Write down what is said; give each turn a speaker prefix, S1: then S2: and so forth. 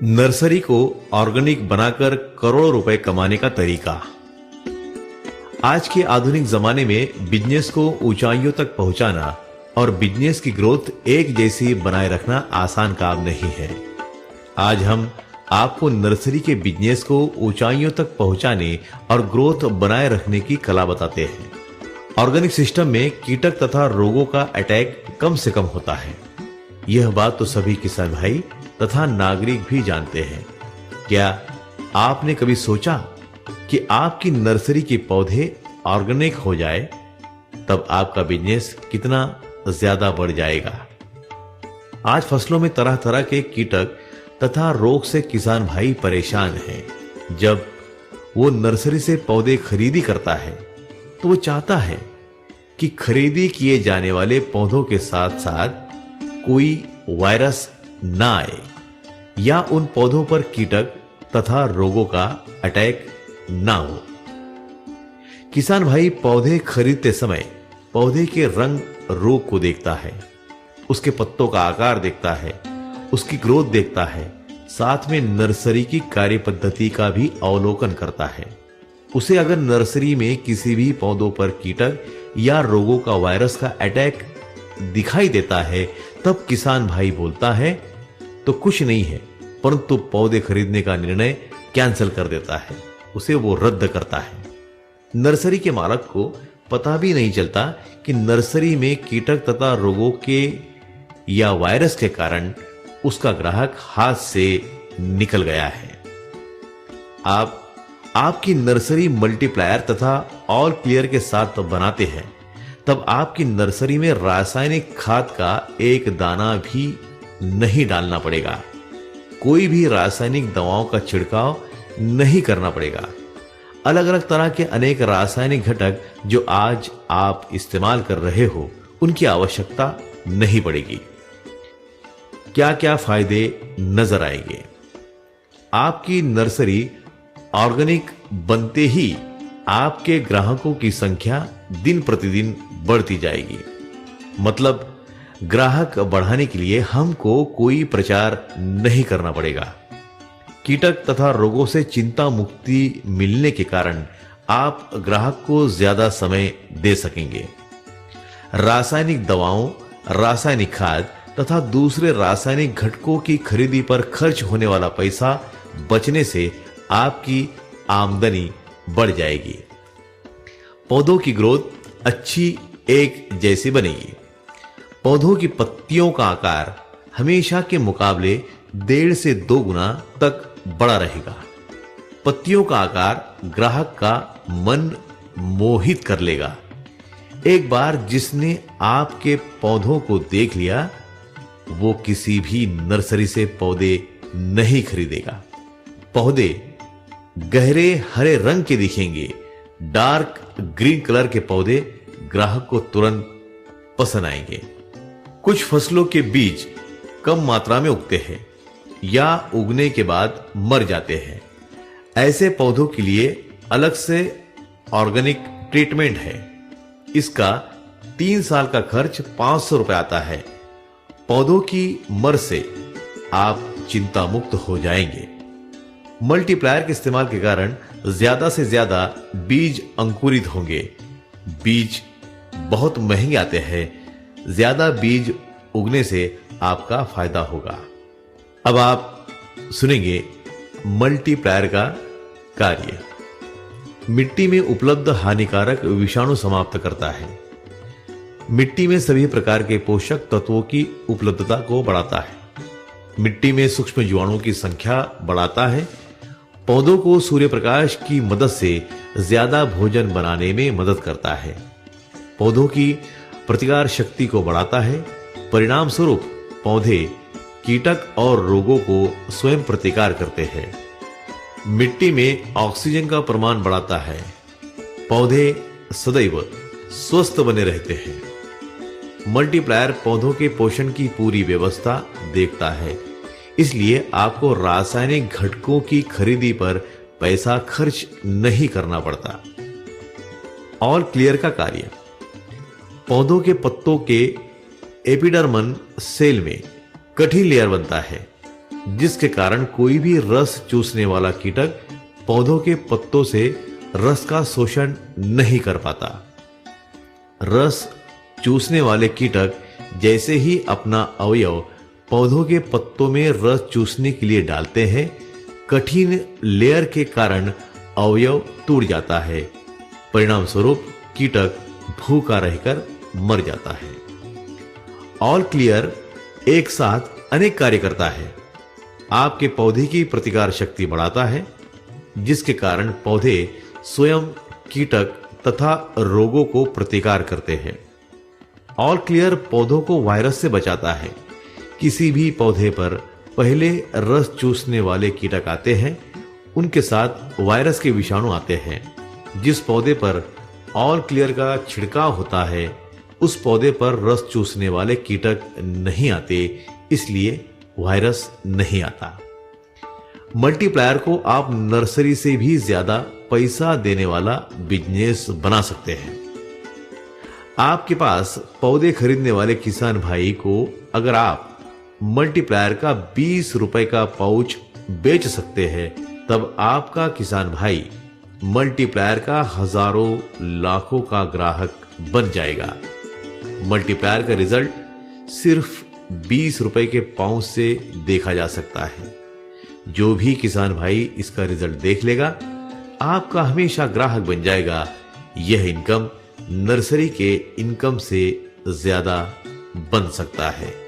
S1: Nursery को organic बनाकर करोड़ों रुपए कमाने का तरीका। आज के आधुनिक जमाने में बिजनेस को ऊंचाइयों तक पहुंचाना और बिजनेस की ग्रोथ एक जैसी बनाए रखना आसान काम नहीं है। आज हम आपको नर्सरी के बिजनेस को ऊंचाइयों तक पहुंचाने और ग्रोथ बनाए रखने की कला बताते हैं। ऑर्गेनिक सिस्टम में कीटक तथा रोगों का अटैक कम से कम होता है। यह बात तो सभी किसान भाई तथा नागरिक भी जानते हैं। क्या आपने कभी सोचा कि आपकी नर्सरी के पौधे ऑर्गेनिक हो जाए, तब आपका बिजनेस कितना ज्यादा बढ़ जाएगा। आज फसलों में तरह तरह के कीटक तथा रोग से किसान भाई परेशान हैं। जब वो नर्सरी से पौधे खरीदी करता है तो वो चाहता है कि खरीदी किए जाने वाले पौधों के साथ साथ कोई वायरस ना आए या उन पौधों पर कीटक तथा रोगों का अटैक ना हो। किसान भाई पौधे खरीदते समय पौधे के रंग रूप को देखता है, उसके पत्तों का आकार देखता है, उसकी ग्रोथ देखता है, साथ में नर्सरी की कार्य पद्धति का भी अवलोकन करता है। उसे अगर नर्सरी में किसी भी पौधों पर कीटक या रोगों का वायरस का अटैक दिखाई देता है, तब किसान भाई बोलता है तो कुछ नहीं है, परंतु पौधे खरीदने का निर्णय कैंसिल कर देता है, उसे वो रद्द करता है। नर्सरी के मालिक को पता भी नहीं चलता कि नर्सरी में कीटक तथा रोगों के या वायरस के कारण उसका ग्राहक हाथ से निकल गया है। आपकी नर्सरी मल्टीप्लायर तथा ऑल क्लियर के साथ बनाते हैं, तब आपकी नर्सरी में रासायनिक खाद का एक दाना भी नहीं डालना पड़ेगा। कोई भी रासायनिक दवाओं का छिड़काव नहीं करना पड़ेगा। अलग अलग तरह के अनेक रासायनिक घटक जो आज आप इस्तेमाल कर रहे हो, उनकी आवश्यकता नहीं पड़ेगी। क्या क्या फायदे नजर आएंगे। आपकी नर्सरी ऑर्गेनिक बनते ही आपके ग्राहकों की संख्या दिन प्रतिदिन बढ़ती जाएगी। मतलब ग्राहक बढ़ाने के लिए हमको कोई प्रचार नहीं करना पड़ेगा। कीटक तथा रोगों से चिंता मुक्ति मिलने के कारण आप ग्राहक को ज्यादा समय दे सकेंगे। रासायनिक दवाओं, रासायनिक खाद तथा दूसरे रासायनिक घटकों की खरीदी पर खर्च होने वाला पैसा बचने से आपकी आमदनी बढ़ जाएगी। पौधों की ग्रोथ अच्छी एक जैसी बनेगी। पौधों की पत्तियों का आकार हमेशा के मुकाबले 1.5 से 2 गुना तक बड़ा रहेगा। पत्तियों का आकार ग्राहक का मन मोहित कर लेगा। एक बार जिसने आपके पौधों को देख लिया, वो किसी भी नर्सरी से पौधे नहीं खरीदेगा। पौधे गहरे हरे रंग के दिखेंगे। डार्क ग्रीन कलर के पौधे ग्राहक को तुरंत पसंद आएंगे। कुछ फसलों के बीज कम मात्रा में उगते हैं या उगने के बाद मर जाते हैं। ऐसे पौधों के लिए अलग से ऑर्गेनिक ट्रीटमेंट है। इसका 3 साल का खर्च 500 रुपए आता है। पौधों की मर से आप चिंता मुक्त हो जाएंगे। मल्टीप्लायर के इस्तेमाल के कारण ज्यादा से ज्यादा बीज अंकुरित होंगे। बीज बहुत महंगे आते हैं। ज्यादा बीज उगने से आपका फायदा होगा। अब आप सुनेंगे मल्टीप्लायर का कार्य। मिट्टी में उपलब्ध हानिकारक विषाणु समाप्त करता है। मिट्टी में सभी प्रकार के पोषक तत्वों की उपलब्धता को बढ़ाता है। मिट्टी में सूक्ष्म जीवाणुओं की संख्या बढ़ाता है। पौधों को सूर्य प्रकाश की मदद से ज्यादा भोजन बनाने में मदद करता है। पौधों की प्रतिकार शक्ति को बढ़ाता है। परिणाम स्वरूप पौधे कीटक और रोगों को स्वयं प्रतिकार करते हैं। मिट्टी में ऑक्सीजन का प्रमाण बढ़ाता है। पौधे सदैव स्वस्थ बने रहते हैं। मल्टीप्लायर पौधों के पोषण की पूरी व्यवस्था देखता है, इसलिए आपको रासायनिक घटकों की खरीदी पर पैसा खर्च नहीं करना पड़ता। ऑल क्लियर का कार्य। पौधों के पत्तों के एपिडर्मल सेल में कठिन लेयर बनता है। जिसके कारण कोई भी रस चूसने वाला कीटक पौधों के पत्तों से रस का शोषण नहीं कर पाता। रस चूसने वाले कीटक जैसे ही अपना अवयव पौधों के पत्तों में रस चूसने के लिए डालते हैं, कठिन लेयर के कारण अवयव टूट जाता है। परिणाम स्वरूप कीटक भूखा रहकर मर जाता है। ऑल क्लियर एक साथ अनेक कार्य करता है। आपके पौधे की प्रतिकार शक्ति बढ़ाता है, जिसके कारण पौधे स्वयं कीटक तथा रोगों को प्रतिकार करते हैं। ऑल क्लियर पौधों को वायरस से बचाता है। किसी भी पौधे पर पहले रस चूसने वाले कीटक आते हैं, उनके साथ वायरस के विषाणु आते हैं। जिस पौधे पर ऑल क्लियर का छिड़काव होता है, उस पौधे पर रस चूसने वाले कीटक नहीं आते, इसलिए वायरस नहीं आता। मल्टीप्लायर को आप नर्सरी से भी ज्यादा पैसा देने वाला बिजनेस बना सकते हैं। आपके पास पौधे खरीदने वाले किसान भाई को अगर आप मल्टीप्लायर का 20 रुपए का पाउच बेच सकते हैं, तब आपका किसान भाई मल्टीप्लायर का हजारों लाखों का ग्राहक बन जाएगा। मल्टीप्लायर का रिजल्ट सिर्फ 20 रुपए के पाउच से देखा जा सकता है। जो भी किसान भाई इसका रिजल्ट देख लेगा, आपका हमेशा ग्राहक बन जाएगा। यह इनकम नर्सरी के इनकम से ज्यादा बन सकता है।